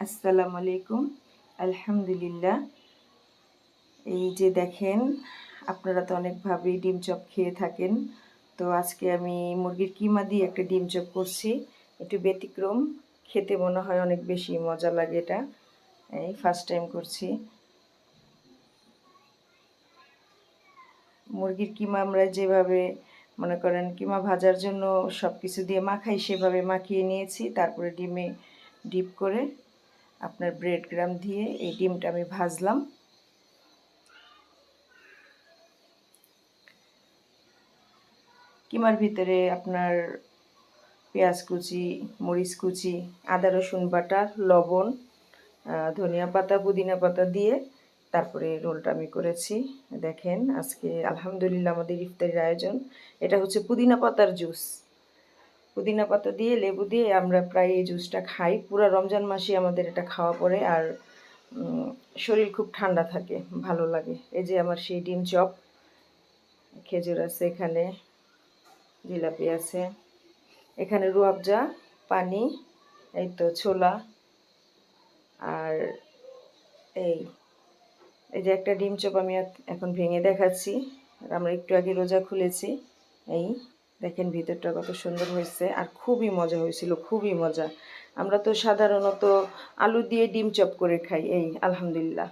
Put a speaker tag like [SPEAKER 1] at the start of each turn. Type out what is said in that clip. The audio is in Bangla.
[SPEAKER 1] আসসালামু আলাইকুম। আলহামদুলিল্লাহ। এই যে দেখেন, আপনারা তো অনেকভাবেই ডিম চপ খেয়ে থাকেন। তো আজকে আমি মুরগির কিমা দিয়ে একটা ডিম চপ করছি। একটু ব্যতিক্রম, খেতে মনে হয় অনেক বেশি মজা লাগে এটা। এই ফার্স্ট টাইম করছি। মুরগির কিমা আমরা যেভাবে মনে করেন কিমা ভাজার জন্য সব কিছু দিয়ে মাখাই, সেভাবে মাখিয়ে নিয়েছি। তারপরে ডিমে ডিপ করে আপনার ব্রেড গ্রাম দিয়ে এই ডিমটা আমি ভাজলাম। কিমার ভিতরে আপনার পেঁয়াজ কুচি, মরিচ কুচি, আদা রসুন বাটা, লবণ, ধনিয়া পাতা, পুদিনা পাতা দিয়ে তারপরে রোলটা আমি করেছি। দেখেন আজকে আলহামদুলিল্লাহ আমাদের ইফতারির আয়োজন। এটা হচ্ছে পুদিনা পাতার জুস। পুদিনা পাতা দিয়ে লেবু দিয়ে আমরা প্রায় এই জুসটা খাই। পুরো রমজান মাসে আমাদের এটা খাওয়া পড়ে, আর শরীর খুব ঠান্ডা থাকে, ভালো লাগে। এই যে আমার সেই ডিম চপ, খেজুর আছে এখানে, জিলাপি আছে এখানে, রুয়াবজা, পানি, এই তো ছোলা, আর এই এই যে একটা ডিম চপ আমি এখন ভেঙে দেখাচ্ছি। আর আমরা একটু আগে রোজা খুলেছি। এই দেখেন ভিতরটা কত সুন্দর হয়েছে, আর খুবই মজা হয়েছিল, খুবই মজা। আমরা তো সাধারণত আলু দিয়ে ডিম চপ করে খাই। এই আলহামদুলিল্লাহ।